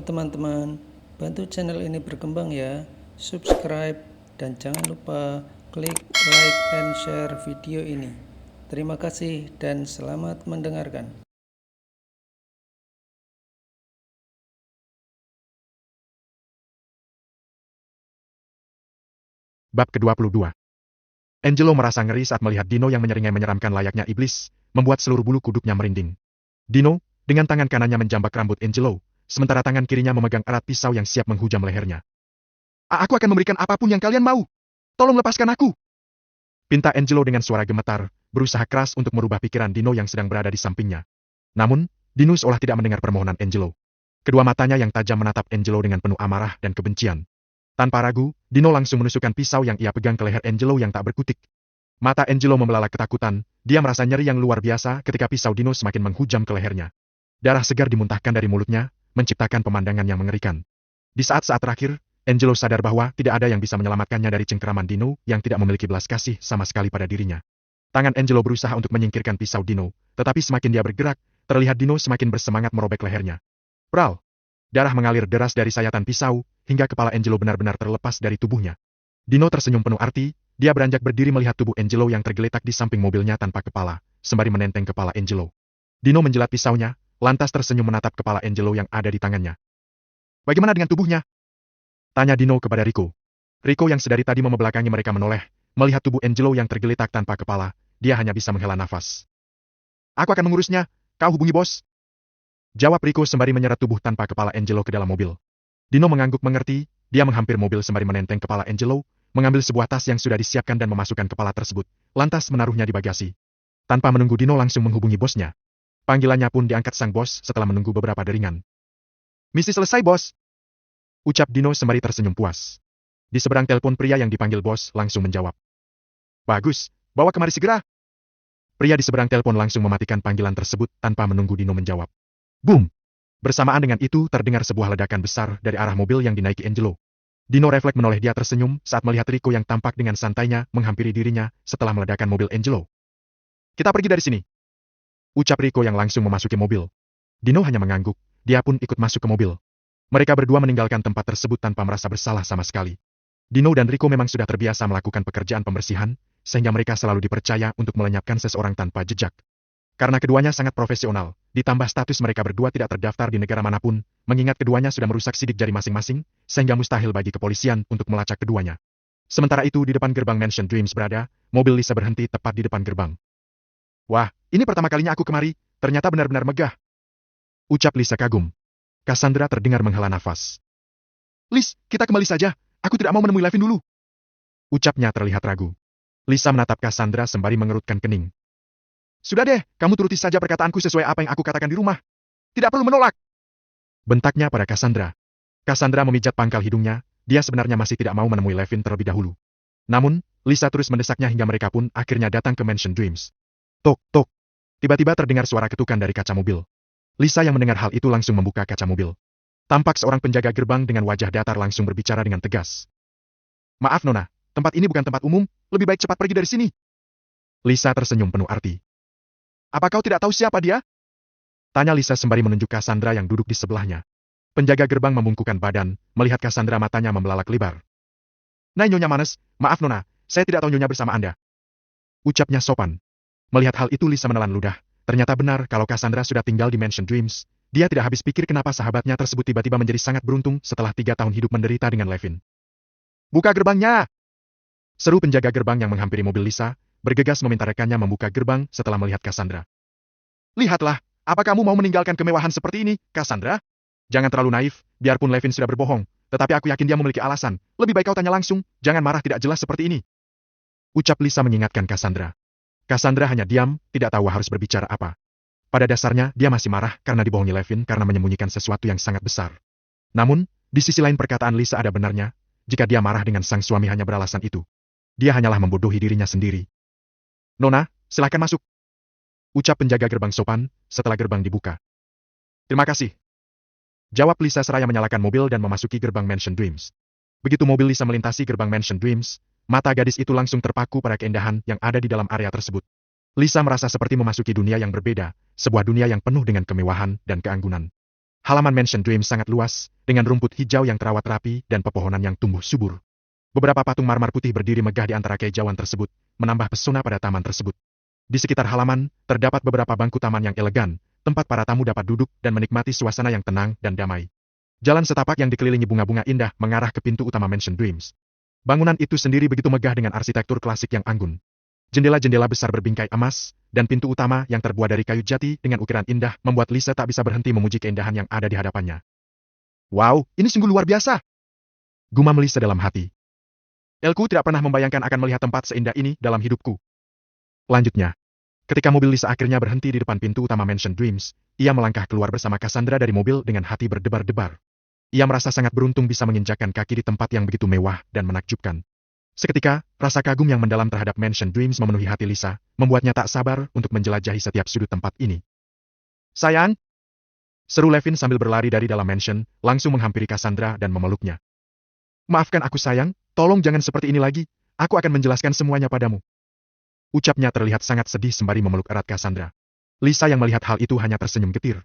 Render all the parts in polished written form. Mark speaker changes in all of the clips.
Speaker 1: teman-teman, bantu channel ini berkembang ya, subscribe, dan jangan lupa klik like and share video ini. Terima kasih dan selamat mendengarkan.
Speaker 2: Bab ke-22. Angelo merasa ngeri saat melihat Dino yang menyeringai menyeramkan layaknya iblis, membuat seluruh bulu kuduknya merinding. Dino, dengan tangan kanannya menjambak rambut Angelo, sementara tangan kirinya memegang erat pisau yang siap menghujam lehernya. Aku akan memberikan apapun yang kalian mau. Tolong lepaskan aku. Pinta Angelo dengan suara gemetar, berusaha keras untuk merubah pikiran Dino yang sedang berada di sampingnya. Namun, Dino seolah tidak mendengar permohonan Angelo. Kedua matanya yang tajam menatap Angelo dengan penuh amarah dan kebencian. Tanpa ragu, Dino langsung menusukkan pisau yang ia pegang ke leher Angelo yang tak berkutik. Mata Angelo membelalak ketakutan, dia merasa nyeri yang luar biasa ketika pisau Dino semakin menghujam ke lehernya. Darah segar dimuntahkan dari mulutnya, menciptakan pemandangan yang mengerikan. Di saat-saat terakhir, Angelo sadar bahwa tidak ada yang bisa menyelamatkannya dari cengkeraman Dino yang tidak memiliki belas kasih sama sekali pada dirinya. Tangan Angelo berusaha untuk menyingkirkan pisau Dino, tetapi semakin dia bergerak, terlihat Dino semakin bersemangat merobek lehernya. Pral! Darah mengalir deras dari sayatan pisau, hingga kepala Angelo benar-benar terlepas dari tubuhnya. Dino tersenyum penuh arti, dia beranjak berdiri melihat tubuh Angelo yang tergeletak di samping mobilnya tanpa kepala, sembari menenteng kepala Angelo. Dino menjilat pisaunya, lantas tersenyum menatap kepala Angelo yang ada di tangannya. Bagaimana dengan tubuhnya? Tanya Dino kepada Rico. Rico yang sedari tadi membelakangi mereka menoleh, melihat tubuh Angelo yang tergeletak tanpa kepala, dia hanya bisa menghela nafas. Aku akan mengurusnya, kau hubungi bos. Jawab Rico sembari menyeret tubuh tanpa kepala Angelo ke dalam mobil. Dino mengangguk mengerti, dia menghampir mobil sembari menenteng kepala Angelo, mengambil sebuah tas yang sudah disiapkan dan memasukkan kepala tersebut, lantas menaruhnya di bagasi. Tanpa menunggu Dino langsung menghubungi bosnya. Panggilannya pun diangkat sang bos setelah menunggu beberapa deringan. Misi selesai bos. Ucap Dino sembari tersenyum puas. Di seberang telepon pria yang dipanggil bos langsung menjawab. Bagus, bawa kemari segera. Pria di seberang telepon langsung mematikan panggilan tersebut tanpa menunggu Dino menjawab. Boom! Bersamaan dengan itu terdengar sebuah ledakan besar dari arah mobil yang dinaiki Angelo. Dino refleks menoleh, dia tersenyum saat melihat Rico yang tampak dengan santainya menghampiri dirinya setelah meledakkan mobil Angelo. Kita pergi dari sini. Ucap Rico yang langsung memasuki mobil. Dino hanya mengangguk, dia pun ikut masuk ke mobil. Mereka berdua meninggalkan tempat tersebut tanpa merasa bersalah sama sekali. Dino dan Rico memang sudah terbiasa melakukan pekerjaan pembersihan, sehingga mereka selalu dipercaya untuk melenyapkan seseorang tanpa jejak. Karena keduanya sangat profesional, ditambah status mereka berdua tidak terdaftar di negara manapun, mengingat keduanya sudah merusak sidik jari masing-masing, sehingga mustahil bagi kepolisian untuk melacak keduanya. Sementara itu di depan gerbang Mansion Dreams berada, mobil Lisa berhenti tepat di depan gerbang. Wah, ini pertama kalinya aku kemari, ternyata benar-benar megah. Ucap Lisa kagum. Cassandra terdengar menghela nafas. Lis, kita kembali saja, aku tidak mau menemui Levin dulu. Ucapnya terlihat ragu. Lisa menatap Cassandra sembari mengerutkan kening. Sudah deh, kamu turuti saja perkataanku sesuai apa yang aku katakan di rumah. Tidak perlu menolak. Bentaknya pada Cassandra. Cassandra memijat pangkal hidungnya, dia sebenarnya masih tidak mau menemui Levin terlebih dahulu. Namun, Lisa terus mendesaknya hingga mereka pun akhirnya datang ke Mansion Dreams. Tok, tok. Tiba-tiba terdengar suara ketukan dari kaca mobil. Lisa yang mendengar hal itu langsung membuka kaca mobil. Tampak seorang penjaga gerbang dengan wajah datar langsung berbicara dengan tegas. Maaf Nona, tempat ini bukan tempat umum, lebih baik cepat pergi dari sini. Lisa tersenyum penuh arti. Apa kau tidak tahu siapa dia? Tanya Lisa sembari menunjuk Cassandra yang duduk di sebelahnya. Penjaga gerbang membungkukkan badan, melihat Cassandra matanya membelalak lebar. Nah Nyonya Manes, maaf Nona, saya tidak tahu Nyonya bersama Anda. Ucapnya sopan. Melihat hal itu Lisa menelan ludah, ternyata benar kalau Cassandra sudah tinggal di Mansion Dreams, dia tidak habis pikir kenapa sahabatnya tersebut tiba-tiba menjadi sangat beruntung setelah 3 tahun hidup menderita dengan Levin. Buka gerbangnya! Seru penjaga gerbang yang menghampiri mobil Lisa, bergegas meminta rekannya membuka gerbang setelah melihat Cassandra. Lihatlah, apa kamu mau meninggalkan kemewahan seperti ini, Cassandra? Jangan terlalu naif, biarpun Levin sudah berbohong, tetapi aku yakin dia memiliki alasan. Lebih baik kau tanya langsung, jangan marah tidak jelas seperti ini. Ucap Lisa mengingatkan Cassandra. Cassandra hanya diam, tidak tahu harus berbicara apa. Pada dasarnya, dia masih marah karena dibohongi Levin karena menyembunyikan sesuatu yang sangat besar. Namun, di sisi lain perkataan Lisa ada benarnya, jika dia marah dengan sang suami hanya beralasan itu. Dia hanyalah membodohi dirinya sendiri. Nona, silahkan masuk. Ucap penjaga gerbang sopan, setelah gerbang dibuka. Terima kasih. Jawab Lisa seraya menyalakan mobil dan memasuki gerbang Mansion Dreams. Begitu mobil Lisa melintasi gerbang Mansion Dreams, mata gadis itu langsung terpaku pada keindahan yang ada di dalam area tersebut. Lisa merasa seperti memasuki dunia yang berbeda, sebuah dunia yang penuh dengan kemewahan dan keanggunan. Halaman Mansion Dreams sangat luas, dengan rumput hijau yang terawat rapi dan pepohonan yang tumbuh subur. Beberapa patung marmer putih berdiri megah di antara kehijauan tersebut, menambah pesona pada taman tersebut. Di sekitar halaman, terdapat beberapa bangku taman yang elegan, tempat para tamu dapat duduk dan menikmati suasana yang tenang dan damai. Jalan setapak yang dikelilingi bunga-bunga indah mengarah ke pintu utama Mansion Dreams. Bangunan itu sendiri begitu megah dengan arsitektur klasik yang anggun. Jendela-jendela besar berbingkai emas, dan pintu utama yang terbuat dari kayu jati dengan ukiran indah membuat Lisa tak bisa berhenti memuji keindahan yang ada di hadapannya. Wow, ini sungguh luar biasa! Gumam Lisa dalam hati. Elku tidak pernah membayangkan akan melihat tempat seindah ini dalam hidupku. Lanjutnya, ketika mobil Lisa akhirnya berhenti di depan pintu utama Mansion Dreams, ia melangkah keluar bersama Cassandra dari mobil dengan hati berdebar-debar. Ia merasa sangat beruntung bisa menginjakkan kaki di tempat yang begitu mewah dan menakjubkan. Seketika, rasa kagum yang mendalam terhadap Mansion Dreams memenuhi hati Lisa, membuatnya tak sabar untuk menjelajahi setiap sudut tempat ini. Sayang! Seru Levin sambil berlari dari dalam mansion, langsung menghampiri Cassandra dan memeluknya. Maafkan aku sayang, tolong jangan seperti ini lagi, aku akan menjelaskan semuanya padamu. Ucapnya terlihat sangat sedih sembari memeluk erat Cassandra. Lisa yang melihat hal itu hanya tersenyum getir.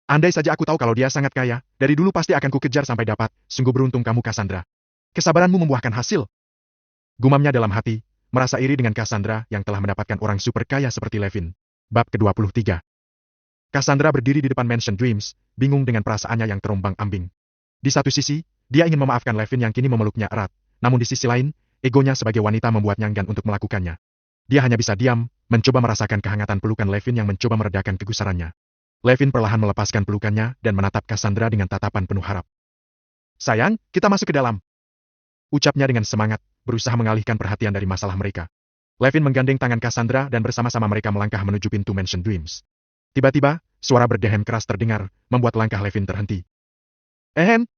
Speaker 2: Andai saja aku tahu kalau dia sangat kaya, dari dulu pasti akan kukejar sampai dapat, sungguh beruntung kamu Cassandra. Kesabaranmu membuahkan hasil. Gumamnya dalam hati, merasa iri dengan Cassandra yang telah mendapatkan orang super kaya seperti Levin. Bab ke-23. Cassandra berdiri di depan Mansion Dreams, bingung dengan perasaannya yang terombang-ambing. Di satu sisi, dia ingin memaafkan Levin yang kini memeluknya erat, namun di sisi lain, egonya sebagai wanita membuatnya enggan untuk melakukannya. Dia hanya bisa diam, mencoba merasakan kehangatan pelukan Levin yang mencoba meredakan kegusarannya. Levin perlahan melepaskan pelukannya dan menatap Cassandra dengan tatapan penuh harap. Sayang, kita masuk ke dalam. Ucapnya dengan semangat, berusaha mengalihkan perhatian dari masalah mereka. Levin menggandeng tangan Cassandra dan bersama-sama mereka melangkah menuju pintu Mansion Dreams. Tiba-tiba, suara berdehem keras terdengar, membuat langkah Levin terhenti. Ehem!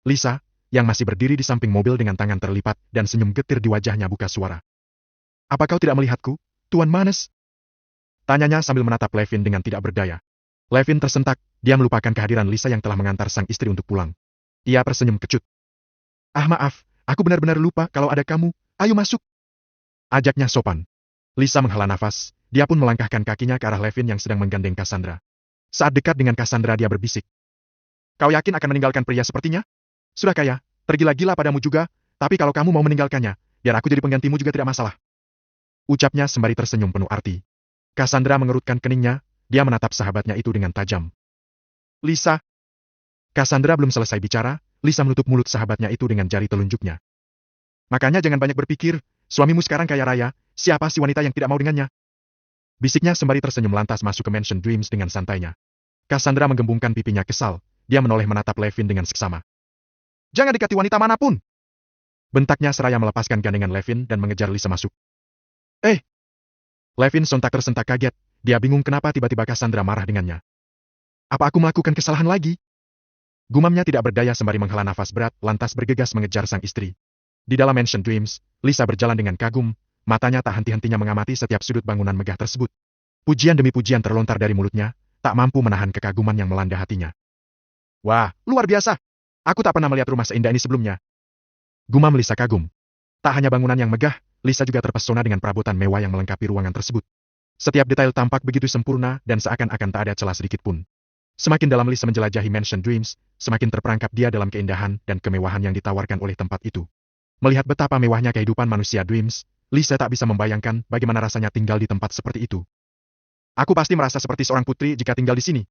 Speaker 2: Lisa, yang masih berdiri di samping mobil dengan tangan terlipat dan senyum getir di wajahnya buka suara. Apa kau tidak melihatku, Tuan Manes? Tanyanya sambil menatap Levin dengan tidak berdaya. Levin tersentak, dia melupakan kehadiran Lisa yang telah mengantar sang istri untuk pulang. Ia tersenyum kecut. Ah maaf, aku benar-benar lupa kalau ada kamu, ayo masuk. Ajaknya sopan. Lisa menghela nafas, dia pun melangkahkan kakinya ke arah Levin yang sedang menggandeng Cassandra. Saat dekat dengan Cassandra dia berbisik. Kau yakin akan meninggalkan pria sepertinya? Sudah kaya, tergila-gila padamu juga, tapi kalau kamu mau meninggalkannya, biar aku jadi penggantimu juga tidak masalah. Ucapnya sembari tersenyum penuh arti. Cassandra mengerutkan keningnya, dia menatap sahabatnya itu dengan tajam. Lisa. Cassandra belum selesai bicara, Lisa menutup mulut sahabatnya itu dengan jari telunjuknya. Makanya jangan banyak berpikir, suamimu sekarang kaya raya, siapa si wanita yang tidak mau dengannya? Bisiknya sembari tersenyum lantas masuk ke Mansion Dreams dengan santainya. Cassandra menggembungkan pipinya kesal, dia menoleh menatap Levin dengan seksama. Jangan dekati wanita manapun! Bentaknya seraya melepaskan gandengan Levin dan mengejar Lisa masuk. Levin sontak tersentak kaget, dia bingung kenapa tiba-tiba Cassandra marah dengannya. Apa aku melakukan kesalahan lagi? Gumamnya tidak berdaya sembari menghela nafas berat, lantas bergegas mengejar sang istri. Di dalam Mansion Dreams, Lisa berjalan dengan kagum, matanya tak henti-hentinya mengamati setiap sudut bangunan megah tersebut. Pujian demi pujian terlontar dari mulutnya, tak mampu menahan kekaguman yang melanda hatinya. Wah, luar biasa! Aku tak pernah melihat rumah seindah ini sebelumnya. Gumam Lisa kagum. Tak hanya bangunan yang megah, Lisa juga terpesona dengan perabotan mewah yang melengkapi ruangan tersebut. Setiap detail tampak begitu sempurna dan seakan-akan tak ada celah sedikit pun. Semakin dalam Lisa menjelajahi Mansion Dreams, semakin terperangkap dia dalam keindahan dan kemewahan yang ditawarkan oleh tempat itu. Melihat betapa mewahnya kehidupan manusia Dreams, Lisa tak bisa membayangkan bagaimana rasanya tinggal di tempat seperti itu. Aku pasti merasa seperti seorang putri jika tinggal di sini.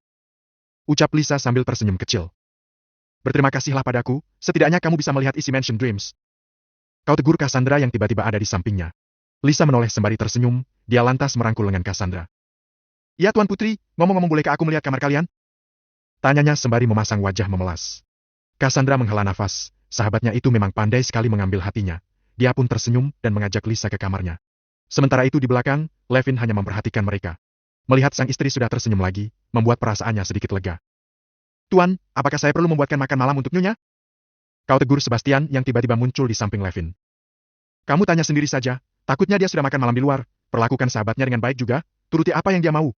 Speaker 2: Ucap Lisa sambil tersenyum kecil. Berterima kasihlah padaku, setidaknya kamu bisa melihat isi Mansion Dreams. Kau tegur Cassandra yang tiba-tiba ada di sampingnya. Lisa menoleh sembari tersenyum, dia lantas merangkul lengan Cassandra. Ya Tuan Putri, ngomong-ngomong bolehkah aku melihat kamar kalian? Tanyanya sembari memasang wajah memelas. Cassandra menghela nafas, sahabatnya itu memang pandai sekali mengambil hatinya. Dia pun tersenyum dan mengajak Lisa ke kamarnya. Sementara itu di belakang, Levin hanya memperhatikan mereka. Melihat sang istri sudah tersenyum lagi, membuat perasaannya sedikit lega. Tuan, apakah saya perlu membuatkan makan malam untuk Nyonya? Kau tegur Sebastian yang tiba-tiba muncul di samping Levin. Kamu tanya sendiri saja, takutnya dia sudah makan malam di luar, perlakukan sahabatnya dengan baik juga, turuti apa yang dia mau.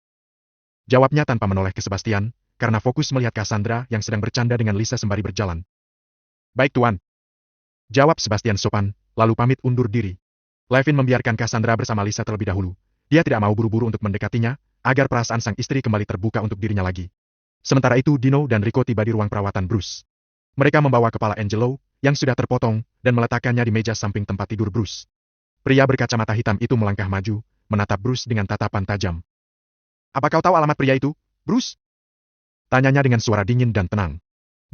Speaker 2: Jawabnya tanpa menoleh ke Sebastian, karena fokus melihat Cassandra yang sedang bercanda dengan Lisa sembari berjalan. Baik Tuan. Jawab Sebastian sopan, lalu pamit undur diri. Levin membiarkan Cassandra bersama Lisa terlebih dahulu. Dia tidak mau buru-buru untuk mendekatinya, agar perasaan sang istri kembali terbuka untuk dirinya lagi. Sementara itu Dino dan Rico tiba di ruang perawatan Bruce. Mereka membawa kepala Angelo, yang sudah terpotong, dan meletakkannya di meja samping tempat tidur Bruce. Pria berkacamata hitam itu melangkah maju, menatap Bruce dengan tatapan tajam. Apa kau tahu alamat pria itu, Bruce? Tanyanya dengan suara dingin dan tenang.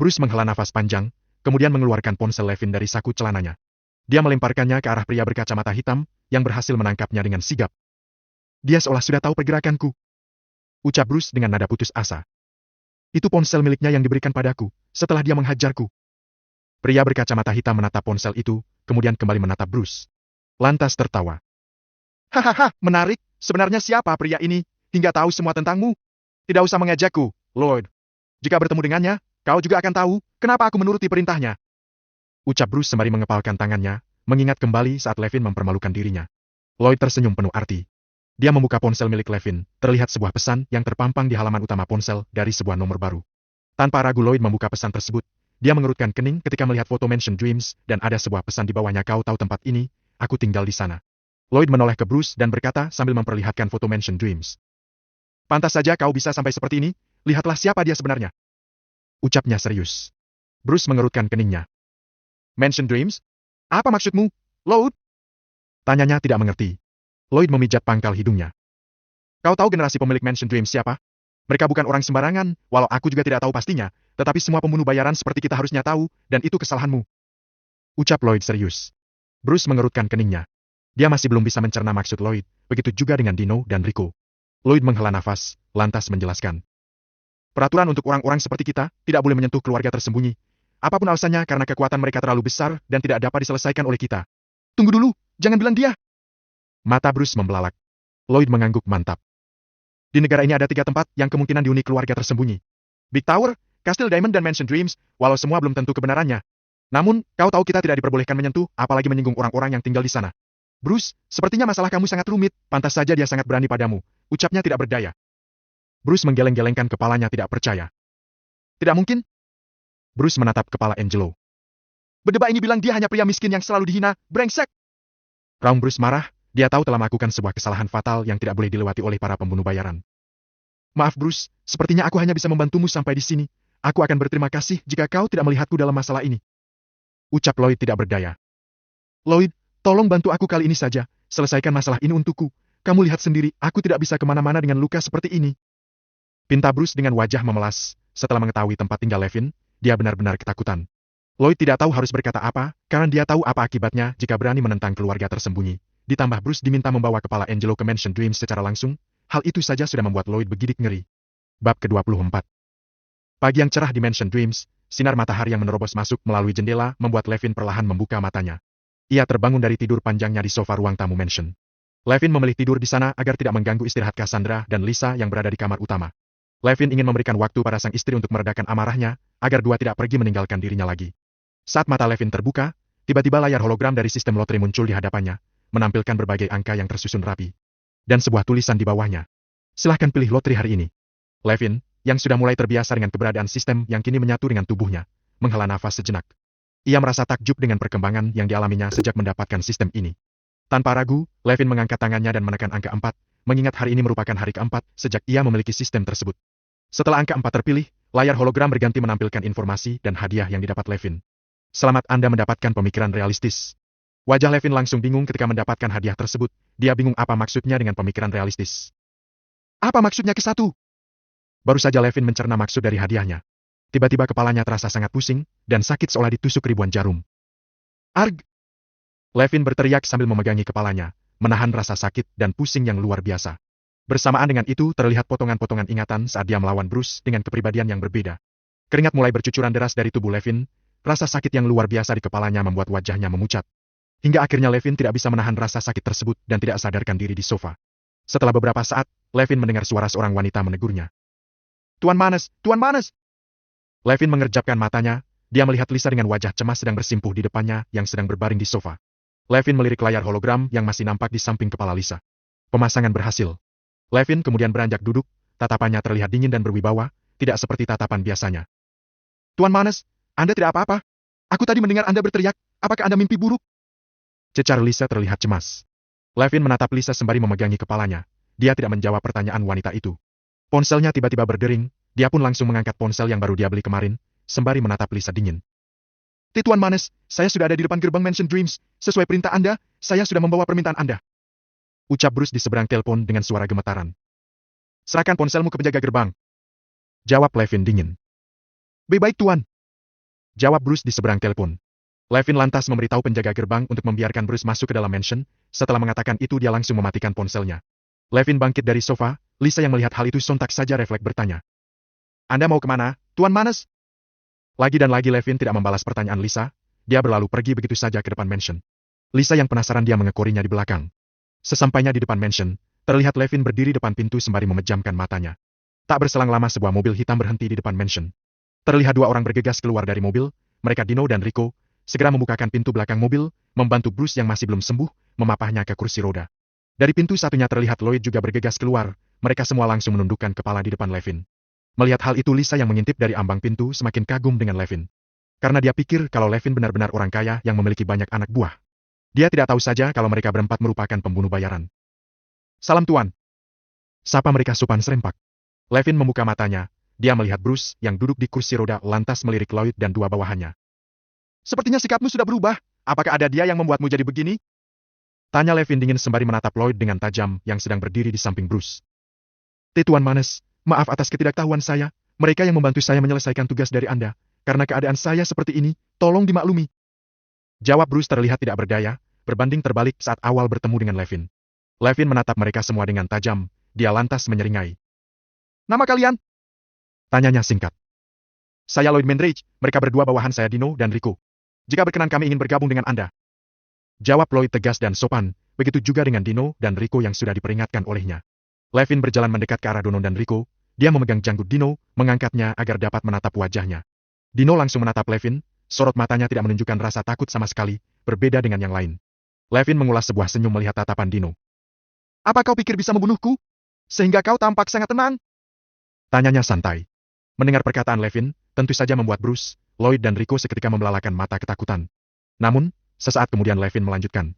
Speaker 2: Bruce menghela nafas panjang, kemudian mengeluarkan ponsel Levin dari saku celananya. Dia melemparkannya ke arah pria berkacamata hitam, yang berhasil menangkapnya dengan sigap. Dia seolah sudah tahu pergerakanku, ucap Bruce dengan nada putus asa. Itu ponsel miliknya yang diberikan padaku, setelah dia menghajarku. Pria berkacamata hitam menatap ponsel itu, kemudian kembali menatap Bruce. Lantas tertawa. Hahaha, menarik, sebenarnya siapa pria ini, hingga tahu semua tentangmu? Tidak usah mengajakku, Lloyd. Jika bertemu dengannya, kau juga akan tahu, kenapa aku menuruti perintahnya. Ucap Bruce sembari mengepalkan tangannya, mengingat kembali saat Levin mempermalukan dirinya. Lloyd tersenyum penuh arti. Dia membuka ponsel milik Levin, terlihat sebuah pesan yang terpampang di halaman utama ponsel dari sebuah nomor baru. Tanpa ragu Lloyd membuka pesan tersebut. Dia mengerutkan kening ketika melihat foto Mansion Dreams dan ada sebuah pesan di bawahnya, kau tahu tempat ini, aku tinggal di sana. Lloyd menoleh ke Bruce dan berkata sambil memperlihatkan foto Mansion Dreams. Pantas saja kau bisa sampai seperti ini, lihatlah siapa dia sebenarnya. Ucapnya serius. Bruce mengerutkan keningnya. Mansion Dreams? Apa maksudmu, Lloyd? Tanyanya tidak mengerti. Lloyd memijat pangkal hidungnya. Kau tahu generasi pemilik Mansion Dreams siapa? Mereka bukan orang sembarangan, walau aku juga tidak tahu pastinya, tetapi semua pembunuh bayaran seperti kita harusnya tahu, dan itu kesalahanmu. Ucap Lloyd serius. Bruce mengerutkan keningnya. Dia masih belum bisa mencerna maksud Lloyd, begitu juga dengan Dino dan Rico. Lloyd menghela nafas, lantas menjelaskan. Peraturan untuk orang-orang seperti kita, tidak boleh menyentuh keluarga tersembunyi. Apapun alasannya karena kekuatan mereka terlalu besar dan tidak dapat diselesaikan oleh kita. Tunggu dulu, jangan bilang dia. Mata Bruce membelalak. Lloyd mengangguk mantap. Di negara ini ada 3 tempat yang kemungkinan dihuni keluarga tersembunyi. Big Tower, Castle Diamond dan Mansion Dreams, walau semua belum tentu kebenarannya. Namun, kau tahu kita tidak diperbolehkan menyentuh, apalagi menyinggung orang-orang yang tinggal di sana. Bruce, sepertinya masalah kamu sangat rumit, pantas saja dia sangat berani padamu. Ucapnya tidak berdaya. Bruce menggeleng-gelengkan kepalanya tidak percaya. Tidak mungkin. Bruce menatap kepala Angelo. Berdebak ini bilang dia hanya pria miskin yang selalu dihina, brengsek. Raung Bruce marah, dia tahu telah melakukan sebuah kesalahan fatal yang tidak boleh dilewati oleh para pembunuh bayaran. Maaf Bruce, sepertinya aku hanya bisa membantumu sampai di sini. Aku akan berterima kasih jika kau tidak melihatku dalam masalah ini. Ucap Lloyd tidak berdaya. Lloyd, tolong bantu aku kali ini saja, selesaikan masalah ini untukku. Kamu lihat sendiri, aku tidak bisa kemana-mana dengan luka seperti ini. Pinta Bruce dengan wajah memelas, setelah mengetahui tempat tinggal Levin, dia benar-benar ketakutan. Lloyd tidak tahu harus berkata apa, karena dia tahu apa akibatnya jika berani menentang keluarga tersembunyi. Ditambah Bruce diminta membawa kepala Angelo ke Mansion Dreams secara langsung, hal itu saja sudah membuat Lloyd bergidik ngeri. Bab ke-24. Pagi yang cerah di Mansion Dreams, sinar matahari yang menerobos masuk melalui jendela membuat Levin perlahan membuka matanya. Ia terbangun dari tidur panjangnya di sofa ruang tamu mansion. Levin memilih tidur di sana agar tidak mengganggu istirahat Cassandra dan Lisa yang berada di kamar utama. Levin ingin memberikan waktu pada sang istri untuk meredakan amarahnya, agar dua tidak pergi meninggalkan dirinya lagi. Saat mata Levin terbuka, tiba-tiba layar hologram dari sistem lotre muncul di hadapannya, menampilkan berbagai angka yang tersusun rapi. Dan sebuah tulisan di bawahnya. Silahkan pilih lotre hari ini. Levin, yang sudah mulai terbiasa dengan keberadaan sistem yang kini menyatu dengan tubuhnya, menghela nafas sejenak. Ia merasa takjub dengan perkembangan yang dialaminya sejak mendapatkan sistem ini. Tanpa ragu, Levin mengangkat tangannya dan menekan angka 4, mengingat hari ini merupakan hari keempat sejak ia memiliki sistem tersebut. Setelah angka 4 terpilih, layar hologram berganti menampilkan informasi dan hadiah yang didapat Levin. Selamat Anda mendapatkan pemikiran realistis. Wajah Levin langsung bingung ketika mendapatkan hadiah tersebut, dia bingung apa maksudnya dengan pemikiran realistis. Apa maksudnya ke-1? Baru saja Levin mencerna maksud dari hadiahnya. Tiba-tiba kepalanya terasa sangat pusing, dan sakit seolah ditusuk ribuan jarum. Arg! Levin berteriak sambil memegangi kepalanya, menahan rasa sakit dan pusing yang luar biasa. Bersamaan dengan itu terlihat potongan-potongan ingatan saat dia melawan Bruce dengan kepribadian yang berbeda. Keringat mulai bercucuran deras dari tubuh Levin, rasa sakit yang luar biasa di kepalanya membuat wajahnya memucat. Hingga akhirnya Levin tidak bisa menahan rasa sakit tersebut dan tidak sadarkan diri di sofa. Setelah beberapa saat, Levin mendengar suara seorang wanita menegurnya. Tuan Manes, Tuan Manes! Levin mengerjapkan matanya, dia melihat Lisa dengan wajah cemas sedang bersimpuh di depannya yang sedang berbaring di sofa. Levin melirik layar hologram yang masih nampak di samping kepala Lisa. Pemasangan berhasil. Levin kemudian beranjak duduk, tatapannya terlihat dingin dan berwibawa, tidak seperti tatapan biasanya. Tuan Manes, Anda tidak apa-apa? Aku tadi mendengar Anda berteriak, apakah Anda mimpi buruk? Cecar Lisa terlihat cemas. Levin menatap Lisa sembari memegangi kepalanya. Dia tidak menjawab pertanyaan wanita itu. Ponselnya tiba-tiba berdering, Dia pun langsung mengangkat ponsel yang baru dia beli kemarin, sembari menatap Lisa dingin. Tuan Manes, saya sudah ada di depan gerbang Mansion Dreams. Sesuai perintah Anda, saya sudah membawa permintaan Anda. Ucap Bruce di seberang telepon dengan suara gemetaran. Serahkan ponselmu ke penjaga gerbang. Jawab Levin dingin. Baik Tuan. Jawab Bruce di seberang telepon. Levin lantas memberitahu penjaga gerbang untuk membiarkan Bruce masuk ke dalam mansion. Setelah mengatakan itu dia langsung mematikan ponselnya. Levin bangkit dari sofa, Lisa yang melihat hal itu sontak saja refleks bertanya. Anda mau kemana, Tuan Manes? Lagi dan lagi Levin tidak membalas pertanyaan Lisa, dia berlalu pergi begitu saja ke depan mansion. Lisa yang penasaran dia mengekorinya di belakang. Sesampainya di depan mansion, terlihat Levin berdiri depan pintu sembari memejamkan matanya. Tak berselang lama sebuah mobil hitam berhenti di depan mansion. Terlihat dua orang bergegas keluar dari mobil, mereka Dino dan Rico, segera membukakan pintu belakang mobil, membantu Bruce yang masih belum sembuh, memapahnya ke kursi roda. Dari pintu satunya terlihat Lloyd juga bergegas keluar, mereka semua langsung menundukkan kepala di depan Levin. Melihat hal itu Lisa yang mengintip dari ambang pintu semakin kagum dengan Levin. Karena dia pikir kalau Levin benar-benar orang kaya yang memiliki banyak anak buah. Dia tidak tahu saja kalau mereka berempat merupakan pembunuh bayaran. Salam Tuan. Sapa mereka sopan serempak. Levin membuka matanya, dia melihat Bruce yang duduk di kursi roda lantas melirik Lloyd dan dua bawahannya. Sepertinya sikapmu sudah berubah, apakah ada dia yang membuatmu jadi begini? Tanya Levin dingin sembari menatap Lloyd dengan tajam yang sedang berdiri di samping Bruce. Tuan Manes, maaf atas ketidaktahuan saya, mereka yang membantu saya menyelesaikan tugas dari Anda, karena keadaan saya seperti ini, tolong dimaklumi. Jawab Bruce terlihat tidak berdaya, berbanding terbalik saat awal bertemu dengan Levin. Levin menatap mereka semua dengan tajam, dia lantas menyeringai. Nama kalian? Tanyanya singkat. Saya Lloyd Mendridge, mereka berdua bawahan saya Dino dan Rico. Jika berkenan kami ingin bergabung dengan Anda. Jawab Lloyd tegas dan sopan, begitu juga dengan Dino dan Rico yang sudah diperingatkan olehnya. Levin berjalan mendekat ke arah Dino dan Rico, dia memegang janggut Dino, mengangkatnya agar dapat menatap wajahnya. Dino langsung menatap Levin, sorot matanya tidak menunjukkan rasa takut sama sekali, berbeda dengan yang lain. Levin mengulas sebuah senyum melihat tatapan Dino. Apa kau pikir bisa membunuhku? Sehingga kau tampak sangat tenang? Tanyanya santai. Mendengar perkataan Levin, tentu saja membuat Bruce, Lloyd dan Rico seketika membelalakan mata ketakutan. Namun, sesaat kemudian Levin melanjutkan.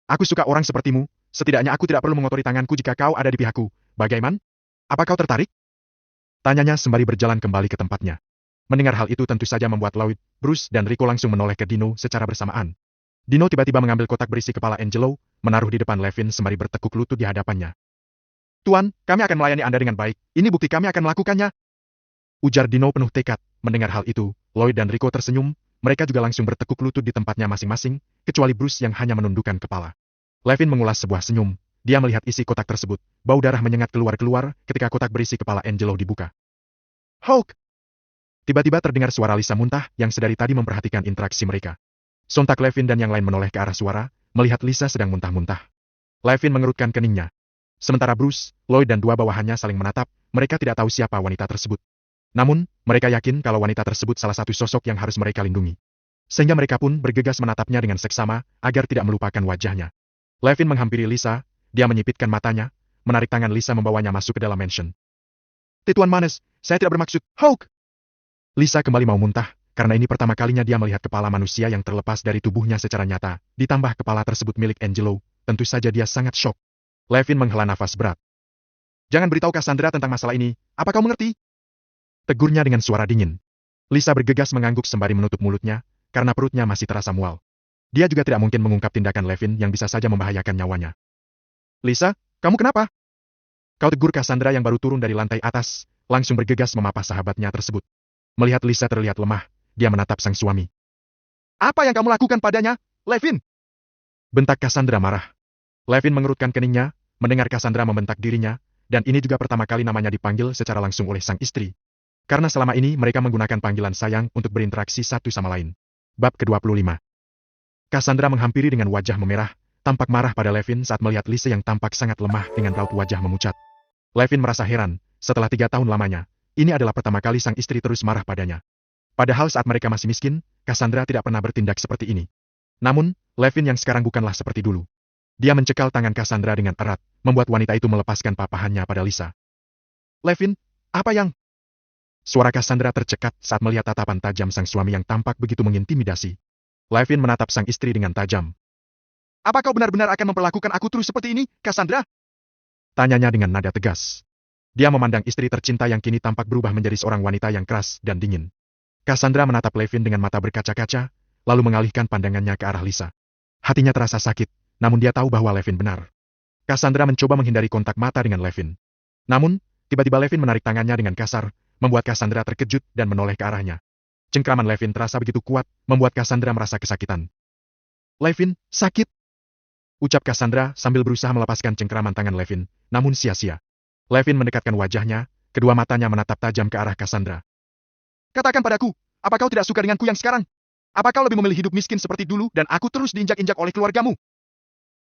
Speaker 2: Aku suka orang sepertimu, setidaknya aku tidak perlu mengotori tanganku jika kau ada di pihakku. Bagaimana? Apa kau tertarik? Tanyanya sembari berjalan kembali ke tempatnya. Mendengar hal itu tentu saja membuat Lloyd, Bruce dan Rico langsung menoleh ke Dino secara bersamaan. Dino tiba-tiba mengambil kotak berisi kepala Angelo, menaruh di depan Levin sembari bertekuk lutut di hadapannya. Tuan, kami akan melayani Anda dengan baik, ini bukti kami akan melakukannya. Ujar Dino penuh tekad. Mendengar hal itu, Lloyd dan Rico tersenyum, mereka juga langsung bertekuk lutut di tempatnya masing-masing, kecuali Bruce yang hanya menundukkan kepala. Levin mengulas sebuah senyum, dia melihat isi kotak tersebut, bau darah menyengat keluar-keluar ketika kotak berisi kepala Angelo dibuka. Hulk! Tiba-tiba terdengar suara Lisa muntah yang sedari tadi memperhatikan interaksi mereka. Sontak Levin dan yang lain menoleh ke arah suara, melihat Lisa sedang muntah-muntah. Levin mengerutkan keningnya. Sementara Bruce, Lloyd dan dua bawahannya saling menatap, mereka tidak tahu siapa wanita tersebut. Namun, mereka yakin kalau wanita tersebut salah satu sosok yang harus mereka lindungi. Sehingga mereka pun bergegas menatapnya dengan seksama, agar tidak melupakan wajahnya. Levin menghampiri Lisa, dia menyipitkan matanya, menarik tangan Lisa membawanya masuk ke dalam mansion. Tuan Manes, saya tidak bermaksud, Hulk! Lisa kembali mau muntah, karena ini pertama kalinya dia melihat kepala manusia yang terlepas dari tubuhnya secara nyata, ditambah kepala tersebut milik Angelo, tentu saja dia sangat syok. Levin menghela nafas berat. Jangan beritahu Cassandra tentang masalah ini, apa kau mengerti? Tegurnya dengan suara dingin. Lisa bergegas mengangguk sembari menutup mulutnya, karena perutnya masih terasa mual. Dia juga tidak mungkin mengungkap tindakan Levin yang bisa saja membahayakan nyawanya. Lisa, kamu kenapa? Kau tegur Cassandra yang baru turun dari lantai atas, langsung bergegas memapah sahabatnya tersebut. Melihat Lisa terlihat lemah, dia menatap sang suami. Apa yang kamu lakukan padanya, Levin? Bentak Cassandra marah. Levin mengerutkan keningnya, mendengar Cassandra membentak dirinya, dan ini juga pertama kali namanya dipanggil secara langsung oleh sang istri. Karena selama ini mereka menggunakan panggilan sayang untuk berinteraksi satu sama lain. Bab ke-25. Cassandra menghampiri dengan wajah memerah, tampak marah pada Levin saat melihat Lisa yang tampak sangat lemah dengan raut wajah memucat. Levin merasa heran, setelah 3 tahun lamanya, ini adalah pertama kali sang istri terus marah padanya. Padahal saat mereka masih miskin, Cassandra tidak pernah bertindak seperti ini. Namun, Levin yang sekarang bukanlah seperti dulu. Dia mencekal tangan Cassandra dengan erat, membuat wanita itu melepaskan papahannya pada Lisa. Levin, apa yang... Suara Cassandra tercekat saat melihat tatapan tajam sang suami yang tampak begitu mengintimidasi. Levin menatap sang istri dengan tajam. Apa kau benar-benar akan memperlakukan aku terus seperti ini, Cassandra? Tanyanya dengan nada tegas. Dia memandang istri tercinta yang kini tampak berubah menjadi seorang wanita yang keras dan dingin. Cassandra menatap Levin dengan mata berkaca-kaca, lalu mengalihkan pandangannya ke arah Lisa. Hatinya terasa sakit, namun dia tahu bahwa Levin benar. Cassandra mencoba menghindari kontak mata dengan Levin. Namun, tiba-tiba Levin menarik tangannya dengan kasar, membuat Cassandra terkejut dan menoleh ke arahnya. Cengkraman Levin terasa begitu kuat, membuat Cassandra merasa kesakitan. "Levin, sakit!" ucap Cassandra sambil berusaha melepaskan cengkraman tangan Levin, namun sia-sia. Levin mendekatkan wajahnya, kedua matanya menatap tajam ke arah Cassandra. "Katakan padaku, apa kau tidak suka denganku yang sekarang? Apa kau lebih memilih hidup miskin seperti dulu dan aku terus diinjak-injak oleh keluargamu?"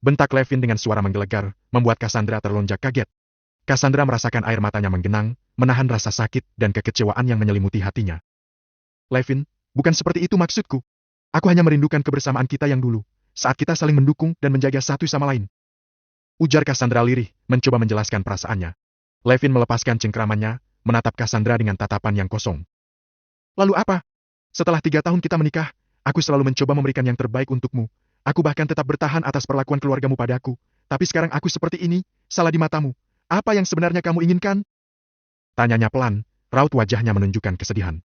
Speaker 2: Bentak Levin dengan suara menggelegar, membuat Cassandra terlonjak kaget. Cassandra merasakan air matanya menggenang, menahan rasa sakit dan kekecewaan yang menyelimuti hatinya. "Levin, bukan seperti itu maksudku. Aku hanya merindukan kebersamaan kita yang dulu, saat kita saling mendukung dan menjaga satu sama lain," ujar Cassandra lirih, mencoba menjelaskan perasaannya. Levin melepaskan cengkramannya, menatap Cassandra dengan tatapan yang kosong. "Lalu apa? Setelah 3 tahun kita menikah, aku selalu mencoba memberikan yang terbaik untukmu. Aku bahkan tetap bertahan atas perlakuan keluargamu padaku. Tapi sekarang aku seperti ini, salah di matamu. Apa yang sebenarnya kamu inginkan?" Tanyanya pelan, raut wajahnya menunjukkan kesedihan.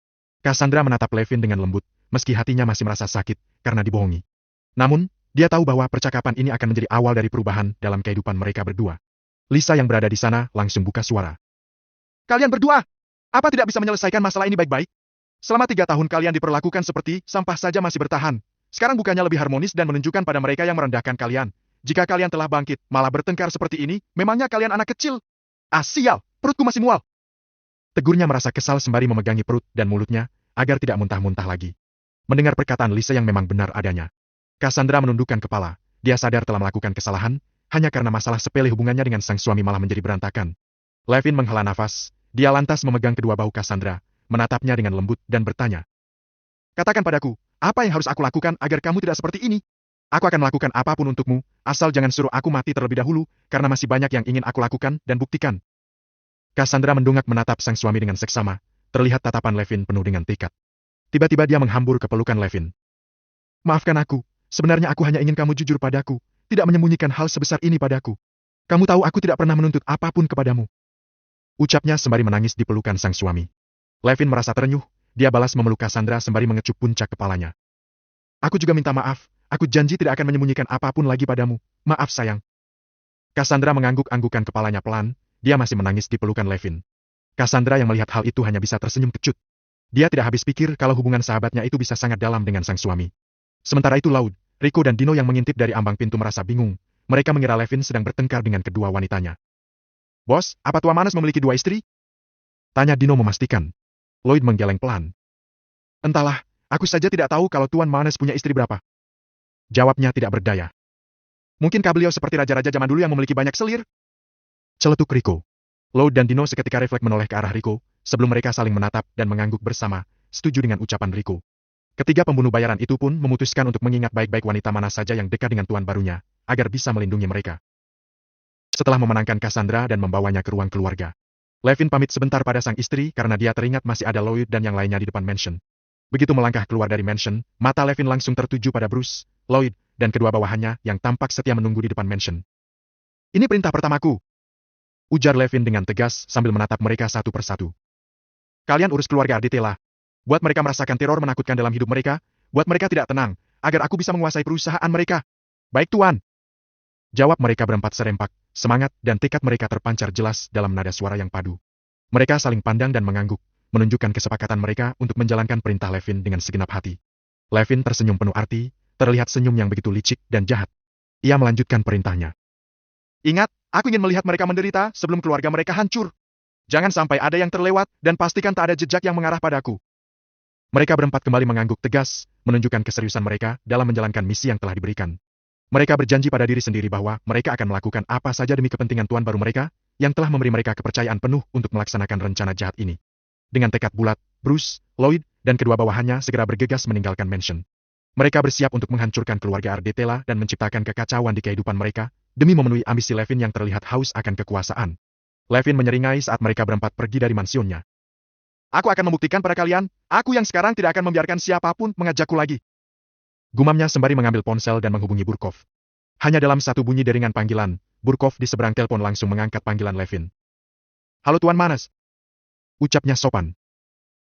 Speaker 2: Cassandra menatap Levin dengan lembut, meski hatinya masih merasa sakit karena dibohongi. Namun, dia tahu bahwa percakapan ini akan menjadi awal dari perubahan dalam kehidupan mereka berdua. Lisa yang berada di sana langsung buka suara. "Kalian berdua, apa tidak bisa menyelesaikan masalah ini baik-baik? Selama 3 tahun kalian diperlakukan seperti sampah saja masih bertahan. Sekarang bukannya lebih harmonis dan menunjukkan pada mereka yang merendahkan kalian. Jika kalian telah bangkit, malah bertengkar seperti ini, memangnya kalian anak kecil? Ah sial, perutku masih mual." Tegurnya merasa kesal sembari memegangi perut dan mulutnya, agar tidak muntah-muntah lagi. Mendengar perkataan Lisa yang memang benar adanya, Cassandra menundukkan kepala. Dia sadar telah melakukan kesalahan, hanya karena masalah sepele hubungannya dengan sang suami malah menjadi berantakan. Levin menghela nafas, dia lantas memegang kedua bahu Cassandra, menatapnya dengan lembut dan bertanya. "Katakan padaku, apa yang harus aku lakukan agar kamu tidak seperti ini? Aku akan melakukan apapun untukmu, asal jangan suruh aku mati terlebih dahulu, karena masih banyak yang ingin aku lakukan dan buktikan." Cassandra mendongak menatap sang suami dengan seksama, terlihat tatapan Levin penuh dengan tekad. Tiba-tiba dia menghambur ke pelukan Levin. "Maafkan aku, sebenarnya aku hanya ingin kamu jujur padaku, tidak menyembunyikan hal sebesar ini padaku. Kamu tahu aku tidak pernah menuntut apapun kepadamu," ucapnya sembari menangis di pelukan sang suami. Levin merasa terenyuh, dia balas memeluk Cassandra sembari mengecup puncak kepalanya. "Aku juga minta maaf, aku janji tidak akan menyembunyikan apapun lagi padamu. Maaf sayang." Cassandra mengangguk-anggukan kepalanya pelan, dia masih menangis di pelukan Levin. Cassandra yang melihat hal itu hanya bisa tersenyum kecut. Dia tidak habis pikir kalau hubungan sahabatnya itu bisa sangat dalam dengan sang suami. Sementara itu Laud, Rico dan Dino yang mengintip dari ambang pintu merasa bingung. Mereka mengira Levin sedang bertengkar dengan kedua wanitanya. "Bos, apa Tuan Manas memiliki 2 istri?" tanya Dino memastikan. Lloyd menggeleng pelan. "Entahlah, aku saja tidak tahu kalau Tuan Manas punya istri berapa," jawabnya tidak berdaya. "Mungkinkah beliau seperti raja-raja zaman dulu yang memiliki banyak selir?" celetuk Rico. Lloyd dan Dino seketika refleks menoleh ke arah Rico, sebelum mereka saling menatap dan mengangguk bersama, setuju dengan ucapan Rico. Ketiga pembunuh bayaran itu pun memutuskan untuk mengingat baik-baik wanita mana saja yang dekat dengan tuan barunya, agar bisa melindungi mereka. Setelah memenangkan Cassandra dan membawanya ke ruang keluarga, Levin pamit sebentar pada sang istri karena dia teringat masih ada Lloyd dan yang lainnya di depan mansion. Begitu melangkah keluar dari mansion, mata Levin langsung tertuju pada Bruce, Lloyd, dan kedua bawahannya yang tampak setia menunggu di depan mansion. "Ini perintah pertamaku," ujar Levin dengan tegas sambil menatap mereka satu persatu. "Kalian urus keluarga Arditela. Buat mereka merasakan teror menakutkan dalam hidup mereka, buat mereka tidak tenang, agar aku bisa menguasai perusahaan mereka." "Baik Tuan," jawab mereka berempat serempak, semangat dan tekad mereka terpancar jelas dalam nada suara yang padu. Mereka saling pandang dan mengangguk, menunjukkan kesepakatan mereka untuk menjalankan perintah Levin dengan segenap hati. Levin tersenyum penuh arti, terlihat senyum yang begitu licik dan jahat. Ia melanjutkan perintahnya. "Ingat, aku ingin melihat mereka menderita sebelum keluarga mereka hancur. Jangan sampai ada yang terlewat dan pastikan tak ada jejak yang mengarah padaku." Mereka berempat kembali mengangguk tegas, menunjukkan keseriusan mereka dalam menjalankan misi yang telah diberikan. Mereka berjanji pada diri sendiri bahwa mereka akan melakukan apa saja demi kepentingan tuan baru mereka, yang telah memberi mereka kepercayaan penuh untuk melaksanakan rencana jahat ini. Dengan tekad bulat, Bruce, Lloyd, dan kedua bawahannya segera bergegas meninggalkan mansion. Mereka bersiap untuk menghancurkan keluarga Arditela dan menciptakan kekacauan di kehidupan mereka, demi memenuhi ambisi Levin yang terlihat haus akan kekuasaan. Levin menyeringai saat mereka berempat pergi dari mansionnya. "Aku akan membuktikan pada kalian, aku yang sekarang tidak akan membiarkan siapapun mengajakku lagi," gumamnya sembari mengambil ponsel dan menghubungi Burkov. Hanya dalam satu bunyi deringan panggilan, Burkov di seberang telepon langsung mengangkat panggilan Levin. Halo Tuan Manas. Ucapnya sopan.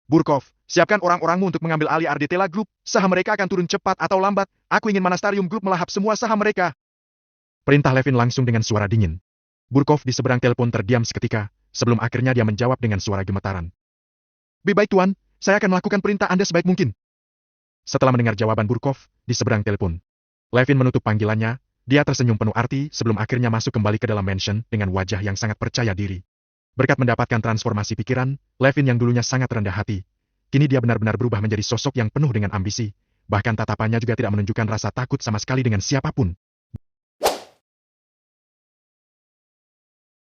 Speaker 2: Burkov, siapkan orang-orangmu untuk mengambil alih Ardetela Group. Saham mereka akan turun cepat atau lambat. Aku ingin Manastarium Group melahap semua saham mereka. Perintah Levin langsung dengan suara dingin. Burkov di seberang telepon terdiam seketika, sebelum akhirnya dia menjawab dengan suara gemetaran. Baik Tuan, saya akan melakukan perintah Anda sebaik mungkin. Setelah mendengar jawaban Burkov di seberang telepon, Levin menutup panggilannya, dia tersenyum penuh arti sebelum akhirnya masuk kembali ke dalam mansion dengan wajah yang sangat percaya diri. Berkat mendapatkan transformasi pikiran, Levin yang dulunya sangat rendah hati, kini dia benar-benar berubah menjadi sosok yang penuh dengan ambisi, bahkan tatapannya juga tidak menunjukkan rasa takut sama sekali dengan siapapun.